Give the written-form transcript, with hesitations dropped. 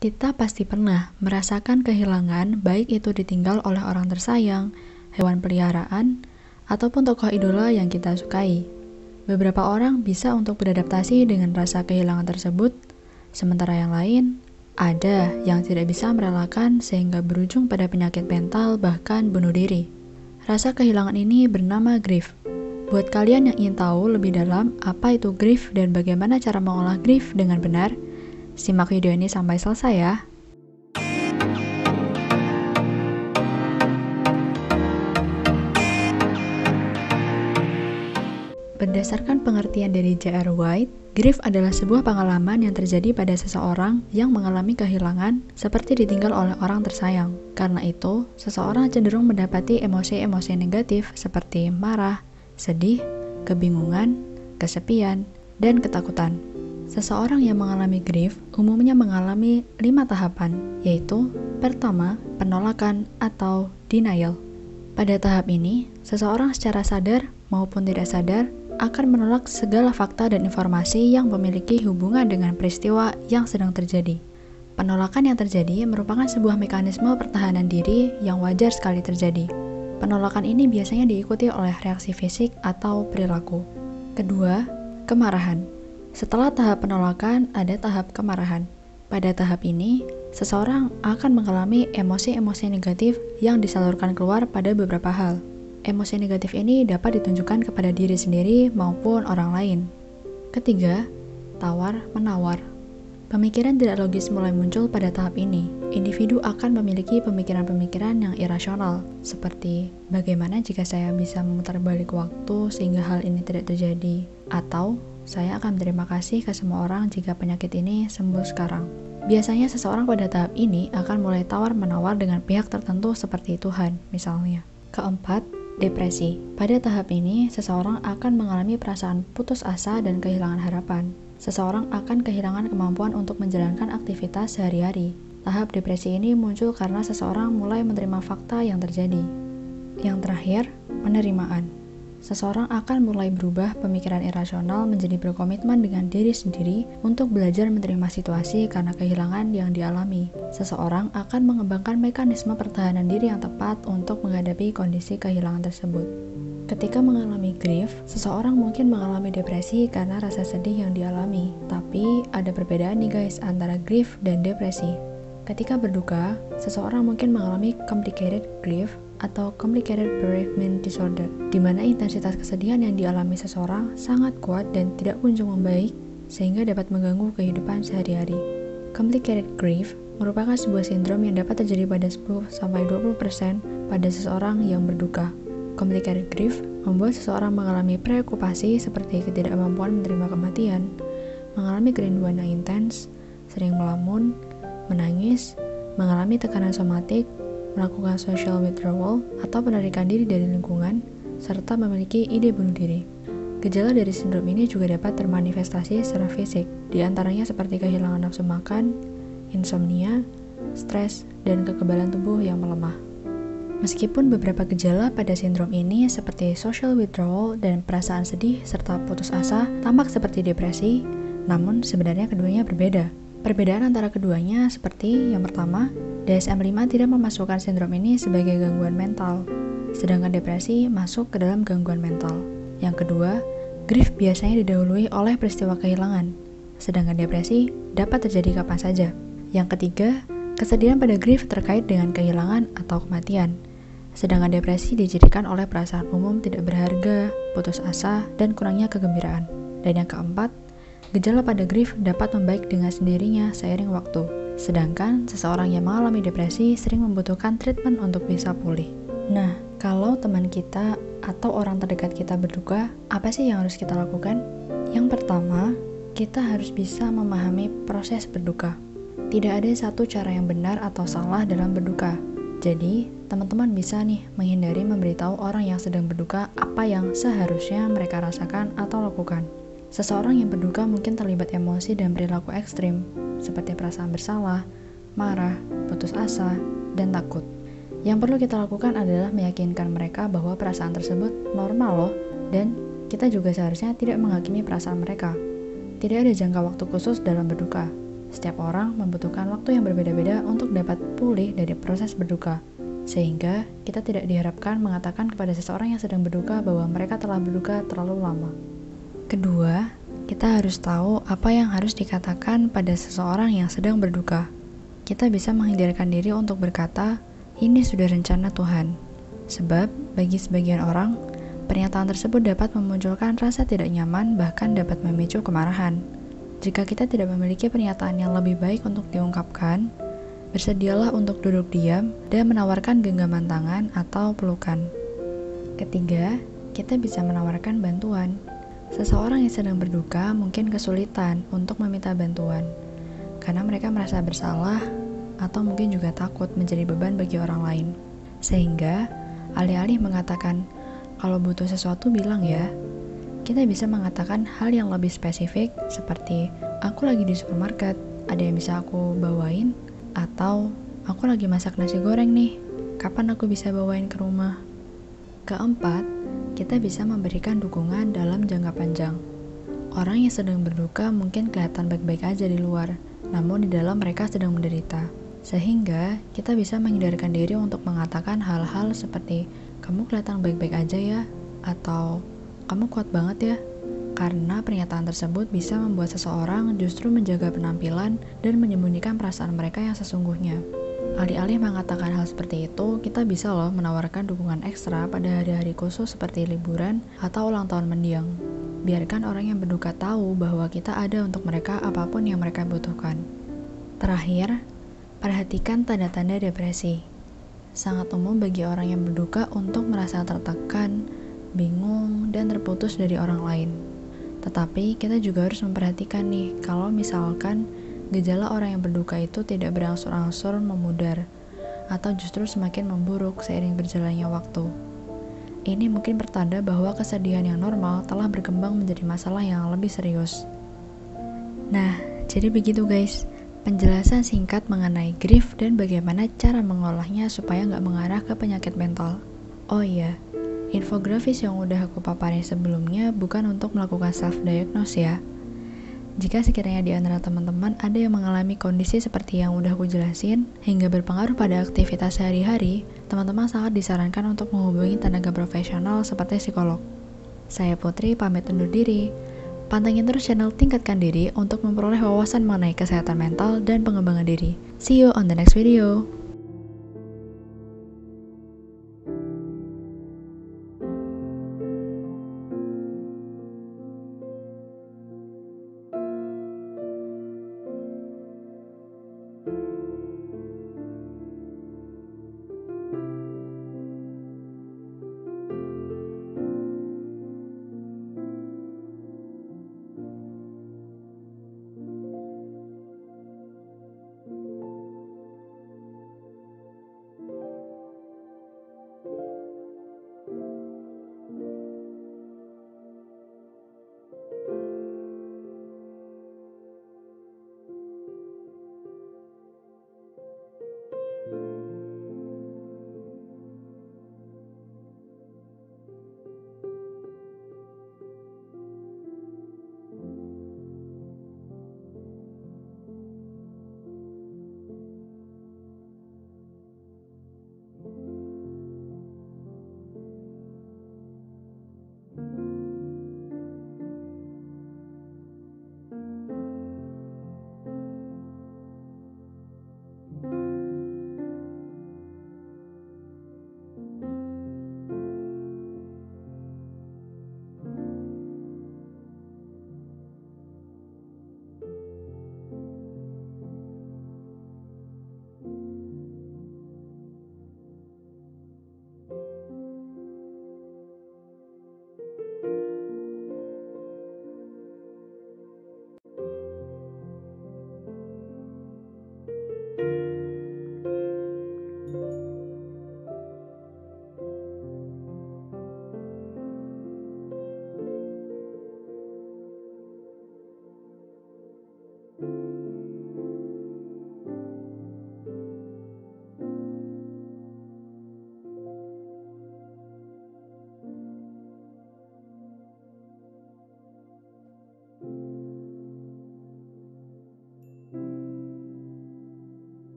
Kita pasti pernah merasakan kehilangan, baik itu ditinggal oleh orang tersayang, hewan peliharaan, ataupun tokoh idola yang kita sukai. Beberapa orang bisa untuk beradaptasi dengan rasa kehilangan tersebut, sementara yang lain ada yang tidak bisa merelakan sehingga berujung pada penyakit mental bahkan bunuh diri. Rasa kehilangan ini bernama grief. Buat kalian yang ingin tahu lebih dalam apa itu grief dan bagaimana cara mengolah grief dengan benar, simak video ini sampai selesai ya. Berdasarkan pengertian dari J.R. White, grief adalah sebuah pengalaman yang terjadi pada seseorang yang mengalami kehilangan seperti ditinggal oleh orang tersayang. Karena itu, seseorang cenderung mendapati emosi-emosi negatif seperti marah, sedih, kebingungan, kesepian, dan ketakutan. Seseorang yang mengalami grief umumnya mengalami 5 tahapan, yaitu pertama, penolakan atau denial. Pada tahap ini, seseorang secara sadar maupun tidak sadar akan menolak segala fakta dan informasi yang memiliki hubungan dengan peristiwa yang sedang terjadi. Penolakan yang terjadi merupakan sebuah mekanisme pertahanan diri yang wajar sekali terjadi. Penolakan ini biasanya diikuti oleh reaksi fisik atau perilaku. Kedua, kemarahan. Setelah tahap penolakan, ada tahap kemarahan. Pada tahap ini, seseorang akan mengalami emosi-emosi negatif yang disalurkan keluar pada beberapa hal. Emosi negatif ini dapat ditunjukkan kepada diri sendiri maupun orang lain. Ketiga, tawar-menawar. Pemikiran tidak logis mulai muncul pada tahap ini. Individu akan memiliki pemikiran-pemikiran yang irasional, seperti bagaimana jika saya bisa memutar balik waktu sehingga hal ini tidak terjadi, atau saya akan berterima kasih ke semua orang jika penyakit ini sembuh sekarang. Biasanya seseorang pada tahap ini akan mulai tawar-menawar dengan pihak tertentu seperti Tuhan, misalnya. Keempat, depresi. Pada tahap ini, seseorang akan mengalami perasaan putus asa dan kehilangan harapan. Seseorang akan kehilangan kemampuan untuk menjalankan aktivitas sehari-hari. Tahap depresi ini muncul karena seseorang mulai menerima fakta yang terjadi. Yang terakhir, penerimaan. Seseorang akan mulai berubah pemikiran irasional menjadi berkomitmen dengan diri sendiri untuk belajar menerima situasi karena kehilangan yang dialami. Seseorang akan mengembangkan mekanisme pertahanan diri yang tepat untuk menghadapi kondisi kehilangan tersebut. Ketika mengalami grief, seseorang mungkin mengalami depresi karena rasa sedih yang dialami. Tapi ada perbedaan nih guys antara grief dan depresi. Ketika berduka, seseorang mungkin mengalami complicated grief atau complicated bereavement disorder, di mana intensitas kesedihan yang dialami seseorang sangat kuat dan tidak kunjung membaik, sehingga dapat mengganggu kehidupan sehari-hari. Complicated grief merupakan sebuah sindrom yang dapat terjadi pada 10-20% pada seseorang yang berduka. Complicated grief membuat seseorang mengalami preokupasi seperti ketidakmampuan menerima kematian, mengalami kerinduan yang intens, sering melamun, menangis, mengalami tekanan somatik, melakukan social withdrawal atau penarikan diri dari lingkungan, serta memiliki ide bunuh diri. Gejala dari sindrom ini juga dapat termanifestasi secara fisik, di antaranya seperti kehilangan nafsu makan, insomnia, stres, dan kekebalan tubuh yang melemah. Meskipun beberapa gejala pada sindrom ini seperti social withdrawal dan perasaan sedih serta putus asa tampak seperti depresi, namun sebenarnya keduanya berbeda. Perbedaan antara keduanya seperti yang pertama, DSM-5 tidak memasukkan sindrom ini sebagai gangguan mental, sedangkan depresi masuk ke dalam gangguan mental. Yang kedua, grief biasanya didahului oleh peristiwa kehilangan, sedangkan depresi dapat terjadi kapan saja. Yang ketiga, kesedihan pada grief terkait dengan kehilangan atau kematian, sedangkan depresi dijadikan oleh perasaan umum tidak berharga, putus asa, dan kurangnya kegembiraan. Dan yang keempat, gejala pada grief dapat membaik dengan sendirinya seiring waktu, sedangkan seseorang yang mengalami depresi sering membutuhkan treatment untuk bisa pulih. Nah, kalau teman kita atau orang terdekat kita berduka, apa sih yang harus kita lakukan? Yang pertama, kita harus bisa memahami proses berduka. Tidak ada satu cara yang benar atau salah dalam berduka. Jadi, teman-teman bisa nih menghindari memberitahu orang yang sedang berduka apa yang seharusnya mereka rasakan atau lakukan. Seseorang yang berduka mungkin terlibat emosi dan perilaku ekstrim, seperti perasaan bersalah, marah, putus asa, dan takut. Yang perlu kita lakukan adalah meyakinkan mereka bahwa perasaan tersebut normal loh, dan kita juga seharusnya tidak menghakimi perasaan mereka. Tidak ada jangka waktu khusus dalam berduka. Setiap orang membutuhkan waktu yang berbeda-beda untuk dapat pulih dari proses berduka. Sehingga kita tidak diharapkan mengatakan kepada seseorang yang sedang berduka bahwa mereka telah berduka terlalu lama. Kedua, kita harus tahu apa yang harus dikatakan pada seseorang yang sedang berduka. Kita bisa menghindarkan diri untuk berkata, ini sudah rencana Tuhan. Sebab, bagi sebagian orang, pernyataan tersebut dapat memunculkan rasa tidak nyaman bahkan dapat memicu kemarahan. Jika kita tidak memiliki pernyataan yang lebih baik untuk diungkapkan, bersedialah untuk duduk diam dan menawarkan genggaman tangan atau pelukan. Ketiga, kita bisa menawarkan bantuan. Seseorang yang sedang berduka mungkin kesulitan untuk meminta bantuan, karena mereka merasa bersalah atau mungkin juga takut menjadi beban bagi orang lain. Sehingga, alih-alih mengatakan, kalau butuh sesuatu bilang ya, kita bisa mengatakan hal yang lebih spesifik seperti, aku lagi di supermarket, ada yang bisa aku bawain? Atau, aku lagi masak nasi goreng nih, kapan aku bisa bawain ke rumah? Keempat, kita bisa memberikan dukungan dalam jangka panjang. Orang yang sedang berduka mungkin kelihatan baik-baik aja di luar, namun di dalam mereka sedang menderita. Sehingga, kita bisa menghindarkan diri untuk mengatakan hal-hal seperti, kamu kelihatan baik-baik aja ya, atau kamu kuat banget ya, karena pernyataan tersebut bisa membuat seseorang justru menjaga penampilan dan menyembunyikan perasaan mereka yang sesungguhnya. Alih-alih mengatakan hal seperti itu, kita bisa loh menawarkan dukungan ekstra pada hari-hari khusus seperti liburan atau ulang tahun mendiang. Biarkan orang yang berduka tahu bahwa kita ada untuk mereka apapun yang mereka butuhkan. Terakhir, perhatikan tanda-tanda depresi. Sangat umum bagi orang yang berduka untuk merasa tertekan, bingung, dan terputus dari orang lain. Tetapi kita juga harus memperhatikan nih, kalau misalkan gejala orang yang berduka itu tidak berangsur-angsur memudar, atau justru semakin memburuk seiring berjalannya waktu. Ini mungkin pertanda bahwa kesedihan yang normal telah berkembang menjadi masalah yang lebih serius. Nah, jadi begitu guys, penjelasan singkat mengenai grief dan bagaimana cara mengolahnya supaya nggak mengarah ke penyakit mental. Oh iya, infografis yang udah aku paparin sebelumnya bukan untuk melakukan self-diagnose ya. Jika sekiranya di antara teman-teman ada yang mengalami kondisi seperti yang udah aku jelasin, hingga berpengaruh pada aktivitas sehari-hari, teman-teman sangat disarankan untuk menghubungi tenaga profesional seperti psikolog. Saya Putri, pamit undur diri. Pantengin terus channel Tingkatkan Diri untuk memperoleh wawasan mengenai kesehatan mental dan pengembangan diri. See you on the next video.